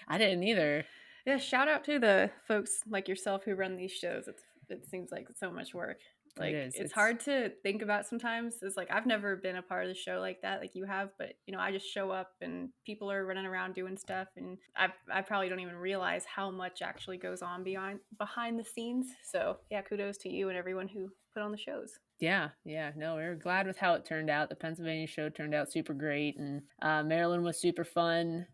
I didn't either. Yeah, shout out to the folks like yourself who run these shows. It seems like it's so much work. It Like is, it's it's hard to think about sometimes. It's like I've never been a part of the show like that, like you have, but I just show up and people are running around doing stuff and I probably don't even realize how much actually goes on behind the scenes. So yeah, kudos to you and everyone who put on the shows. yeah, yeah, no, we were glad with how it turned out. The Pennsylvania show turned out super great, and, Maryland was super fun.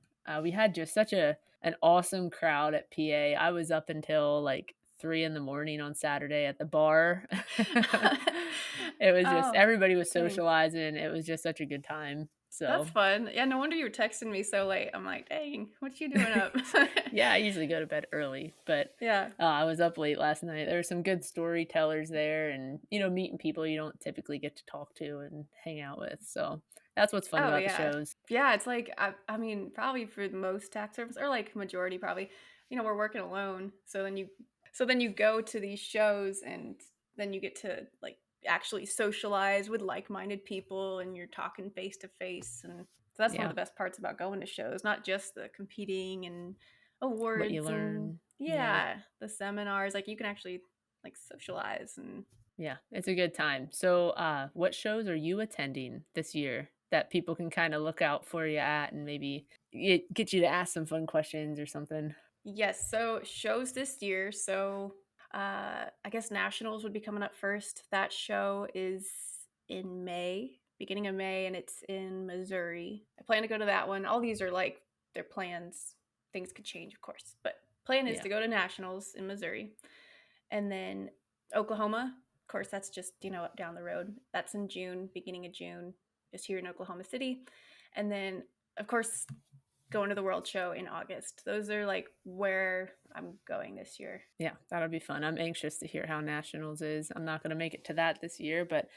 We had just such an awesome crowd at PA. I was up until, like, 3 in the morning on Saturday at the bar. It was just Oh, everybody was dang. socializing, it was just such a good time, That's so fun. Yeah, no wonder you were texting me so late. I'm like, dang, what you doing up? yeah, I usually go to bed early, but, Yeah. I was up late last night. There were some good storytellers there and, you know, meeting people you don't typically get to talk to and hang out with, so that's what's fun Oh, about the yeah. shows. Yeah, it's like, I mean, probably for most tax service or, like, majority probably, we're working alone, so then you go to these shows, and then you get to, like, actually socialize with like-minded people, and you're talking face to face, and so that's one of Yeah, the best parts about going to shows, not just the competing and what you awards and learn. Yeah, yeah, the seminars, like, you can actually, like, socialize and yeah, it's a good time. So, what shows are you attending this year that people can kinda look out for you at and maybe get you to ask some fun questions or something? yes, so shows this year. So I guess nationals would be coming up first. That show is in May, beginning of May, and it's in Missouri. I plan to go to that one. All these are like their plans. Things could change, of course, but plan is Yeah, to go to nationals in Missouri, and then Oklahoma. Of course, that's just up down the road. That's in June, beginning of June, just here in Oklahoma City, and then of course going to the World Show in August. Those are like where I'm going this year. yeah, that'll be fun. I'm anxious to hear how nationals is. I'm not gonna make it to that this year, but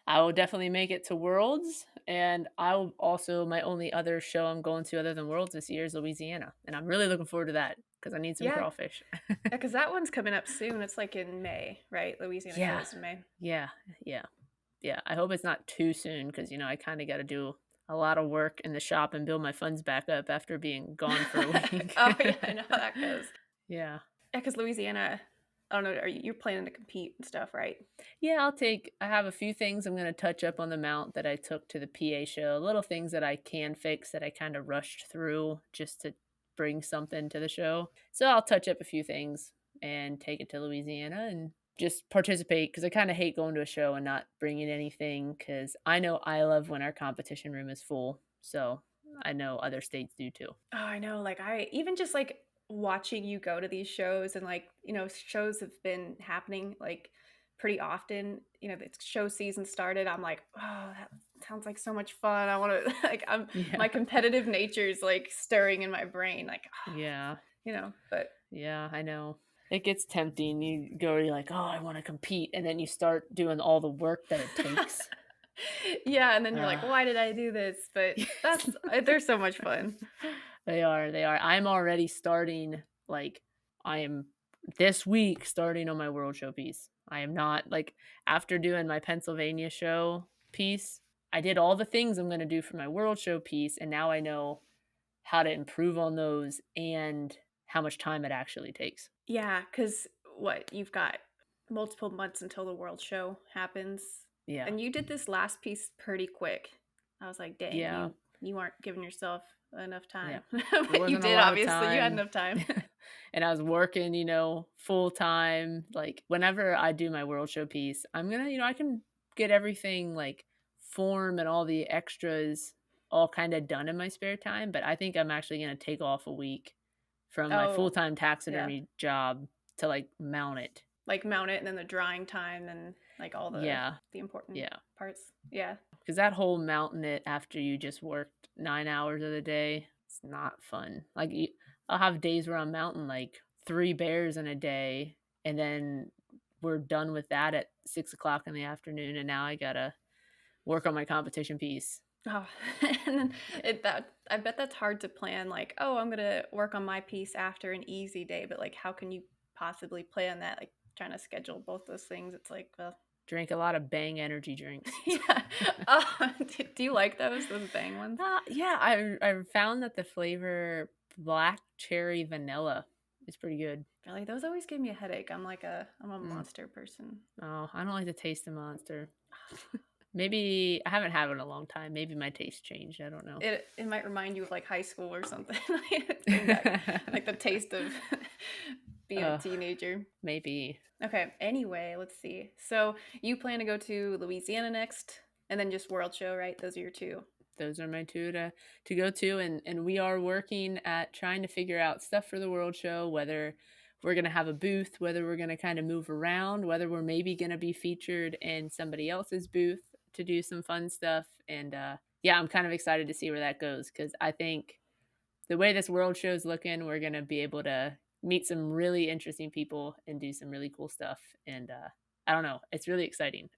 I will definitely make it to Worlds, and I will also my only other show I'm going to other than Worlds this year is Louisiana, and I'm really looking forward to that because I need some Yeah, crawfish. because that one's coming up soon. It's like in May, right? Louisiana show Yeah, is in May. yeah, yeah, yeah. I hope it's not too soon because you know, I kinda gotta do a lot of work in the shop and build my funds back up after being gone for a week. Oh yeah, I know how that goes. Yeah. Yeah, because Louisiana, I don't know. You're planning to compete and stuff, right? Yeah, I have a few things I'm gonna touch up on the mount that I took to the PA show, little things that I can fix that I kinda rushed through just to bring something to the show. So I'll touch up a few things and take it to Louisiana and just participate because I kinda hate going to a show and not bringing anything because I know I love when our competition room is full, so I know other states do too. Oh, I know. Like I even just like watching you go to these shows and like, shows have been happening like pretty often. The show season started. I'm like, oh, sounds like so much fun. I want to like Yeah. my competitive nature is like stirring in my brain like Yeah. but Yeah, I know. It gets tempting. You go, you're like, "Oh, I wanna compete," and then you start doing all the work that it takes. yeah, and then you're like, Ugh. "Why did I do this?" But Yes. they're so much fun. They are. I'm already starting, like, I am this week starting on my world show piece. I am not like, after doing my Pennsylvania show piece, I did all the things I'm gonna do for my world show piece, and now I know how to improve on those and how much time it actually takes. Yeah, because what, you've got multiple months until the world show happens, Yeah. and you did this last piece pretty quick. I was like, "Dang, Yeah. you aren't giving yourself enough Yeah. time." There But you wasn't a did, lot of obviously, you had time, enough time. and I was working, full time. Like, whenever I do my world show piece, I'm gonna I can get everything, like, form and all the extras all kinda done in my spare time, but I think I'm actually gonna take off a week from my Oh, full-time yeah. taxidermy job to, like, mount it. Like, mount it and then the drying time and, like, all Yeah. the important Yeah. parts. Yeah. Because that whole mountain it after you just worked 9 hours of the day, it's not fun. Like, I'll have days where I'm mounting, like, 3 bears in a day, and then we're done with that at 6 o'clock in the afternoon, and now I gotta work on my competition piece. Oh, and then Yeah. that I bet that's hard to plan, like, "Oh, I'm gonna work on my piece after an easy day," but, like, how can you possibly plan that? Like, trying to schedule both those things, it's like, well Drink a lot of Bang energy drinks. yeah. Oh, do you like those Bang ones? Yeah, I found that the flavor black cherry vanilla is pretty good. Really? Those always give me a headache. I'm a Mm. Monster person. Oh, I don't like the taste of Monster. Maybe I haven't had it in a long time. Maybe my taste changed, I don't know. It might remind you of, like, high school or something. Bring back, like, the taste of being a Ugh, teenager. maybe. Okay, anyway, let's see. So, you plan to go to Louisiana next, and then just World Show, right? Those are your 2. Those are my 2 to go to, and we are working at trying to figure out stuff for the world show, whether we're gonna have a booth, whether we're gonna kinda move around, whether we're maybe gonna be featured in somebody else's booth to do some fun stuff, and, yeah, I'm kind of excited to see where that goes because I think the way this world show is looking, we're gonna be able to meet some really interesting people and do some really cool stuff, and, I don't know, it's really exciting.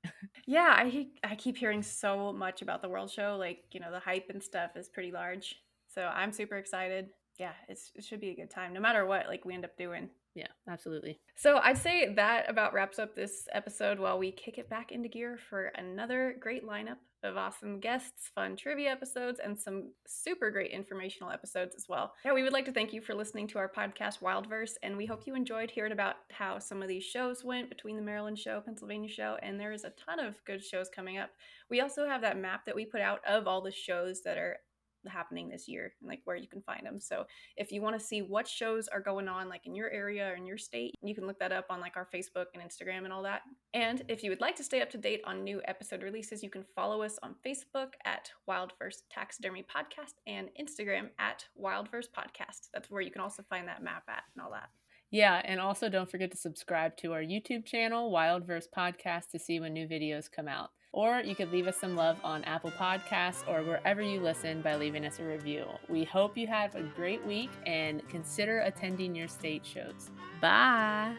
Yeah, I keep hearing so much about the World Show, like, the hype and stuff is pretty large. So, I'm super excited. Yeah, it should be a good time no matter what, like, we end up doing. Yeah, absolutely. So I'd say that about wraps up this episode while we kick it back into gear for another great lineup of awesome guests, fun trivia episodes, and some super great informational episodes as well. Yeah, we would like to thank you for listening to our podcast, Wildverse, and we hope you enjoyed hearing about how some of these shows went between the Maryland show, Pennsylvania show, and there is a ton of good shows coming up. We also have that map that we put out of all the shows that are happening this year and like where you can find them. So if you want to see what shows are going on like in your area or in your state, you can look that up on like our Facebook and Instagram and all that. And if you would like to stay up to date on new episode releases, you can follow us on Facebook at Wildverse Taxidermy Podcast and Instagram at Wildverse Podcast. That's where you can also find that map at and all that. Yeah, and also don't forget to subscribe to our YouTube channel, Wildverse Podcast, to see when new videos come out. Or you could leave us some love on Apple Podcasts or wherever you listen by leaving us a review. We hope you have a great week and consider attending your state shows. Bye!